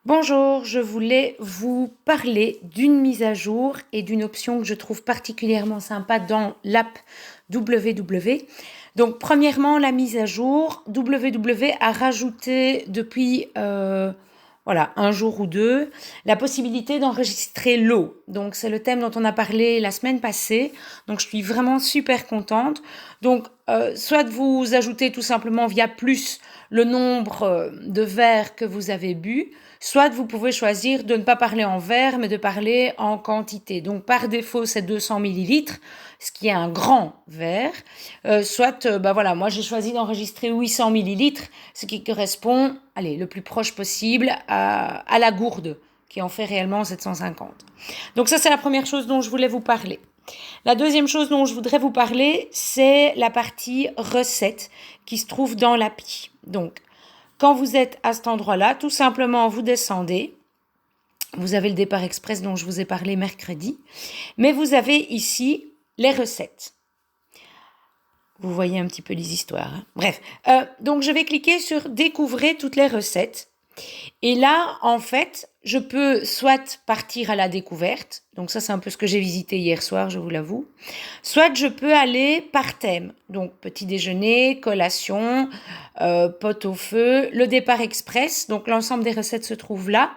Bonjour, je voulais vous parler d'une mise à jour et d'une option que je trouve particulièrement sympa dans l'app WW. Donc, premièrement, la mise à jour, WW a rajouté depuis un jour ou deux la possibilité d'enregistrer l'eau. Donc, c'est le thème dont on a parlé la semaine passée. Donc, je suis vraiment super contente. Donc, soit vous ajoutez tout simplement via plus le nombre de verres que vous avez bu, soit vous pouvez choisir de ne pas parler en verres, mais de parler en quantité. Donc, par défaut, c'est 200 millilitres, ce qui est un grand verre. Moi, j'ai choisi d'enregistrer 800 millilitres, ce qui correspond, le plus proche possible à la gourde, qui en fait réellement 750. Donc ça, c'est la première chose dont je voulais vous parler. La deuxième chose dont je voudrais vous parler, c'est la partie recette qui se trouve dans l'appli. Donc, quand vous êtes à cet endroit-là, tout simplement, vous descendez. Vous avez le départ express dont je vous ai parlé mercredi. Mais vous avez ici les recettes. Vous voyez un petit peu les histoires. Bref, donc je vais cliquer sur « Découvrez toutes les recettes ». Et là, en fait, je peux soit partir à la découverte, donc ça c'est un peu ce que j'ai visité hier soir, je vous l'avoue, soit je peux aller par thème, donc petit déjeuner, collation, pot au feu, le départ express, donc l'ensemble des recettes se trouve là,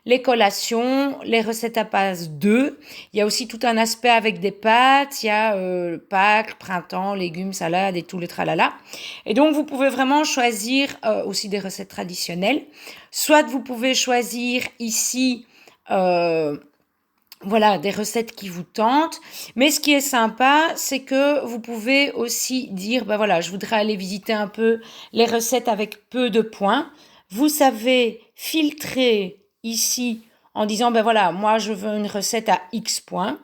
les collations, les recettes à base d'œufs. Il y a aussi tout un aspect avec des pâtes, il y a Pâques, printemps, légumes, salades et tout le tralala. Et donc, vous pouvez vraiment choisir aussi des recettes traditionnelles. Soit vous pouvez choisir ici des recettes qui vous tentent. Mais ce qui est sympa, c'est que vous pouvez aussi dire, je voudrais aller visiter un peu les recettes avec peu de points. Vous savez filtrer ici en disant, moi je veux une recette à X points.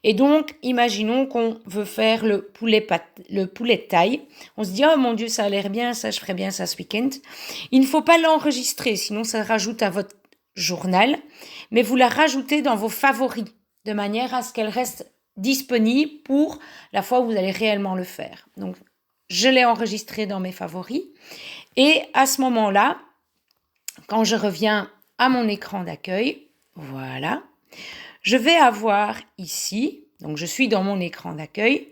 Et donc, imaginons qu'on veut faire le poulet de taille. On se dit, oh mon Dieu, ça a l'air bien, ça, je ferais bien ça ce week-end. Il ne faut pas l'enregistrer, sinon ça rajoute à votre journal, mais vous la rajoutez dans vos favoris, de manière à ce qu'elle reste disponible pour la fois où vous allez réellement le faire. Donc, je l'ai enregistré dans mes favoris. Et à ce moment-là, quand je reviens à mon écran d'accueil, voilà, je vais avoir ici, donc je suis dans mon écran d'accueil,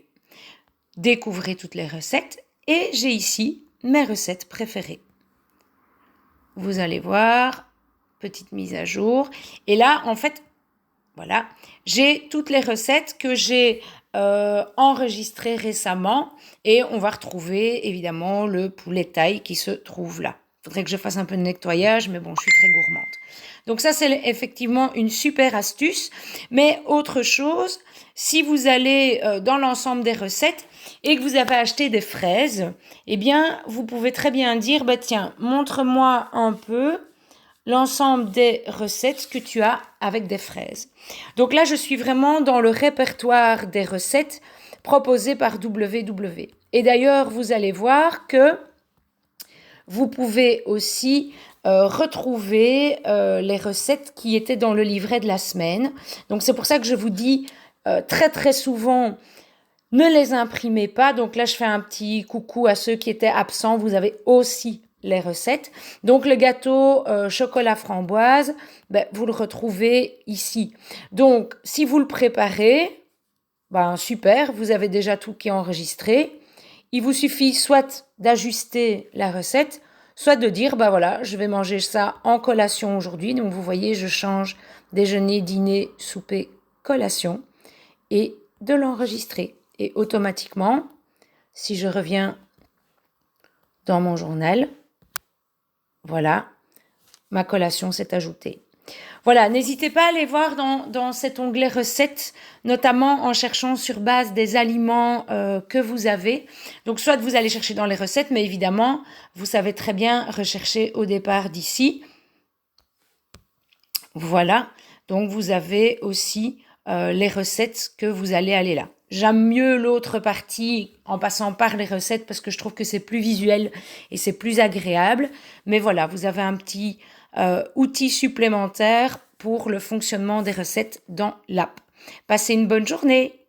découvrez toutes les recettes, et j'ai ici mes recettes préférées. Vous allez voir, petite mise à jour. Et là, en fait, voilà, j'ai toutes les recettes que j'ai enregistrées récemment et on va retrouver évidemment le poulet de taille qui se trouve là. Il faudrait que je fasse un peu de nettoyage, mais bon, je suis très gourmande. Donc ça, c'est effectivement une super astuce. Mais autre chose, si vous allez dans l'ensemble des recettes et que vous avez acheté des fraises, eh bien, vous pouvez très bien dire, tiens, montre-moi un peu l'ensemble des recettes que tu as avec des fraises. Donc là, je suis vraiment dans le répertoire des recettes proposées par WW. Et d'ailleurs, vous allez voir que vous pouvez aussi retrouver les recettes qui étaient dans le livret de la semaine. Donc c'est pour ça que je vous dis très très souvent, ne les imprimez pas. Donc là, je fais un petit coucou à ceux qui étaient absents. Vous avez aussi les recettes. Donc le gâteau chocolat framboise, vous le retrouvez ici. Donc si vous le préparez, super, vous avez déjà tout qui est enregistré. Il vous suffit soit d'ajuster la recette, soit de dire, je vais manger ça en collation aujourd'hui. Donc vous voyez, je change déjeuner, dîner, souper, collation et de l'enregistrer. Et automatiquement, si je reviens dans mon journal, voilà, ma collation s'est ajoutée. Voilà, n'hésitez pas à aller voir dans cet onglet recettes, notamment en cherchant sur base des aliments que vous avez. Donc, soit vous allez chercher dans les recettes, mais évidemment, vous savez très bien rechercher au départ d'ici. Voilà, donc vous avez aussi les recettes que vous allez aller là. J'aime mieux l'autre partie en passant par les recettes parce que je trouve que c'est plus visuel et c'est plus agréable. Mais voilà, vous avez un petit outil supplémentaire pour le fonctionnement des recettes dans l'app. Passez une bonne journée!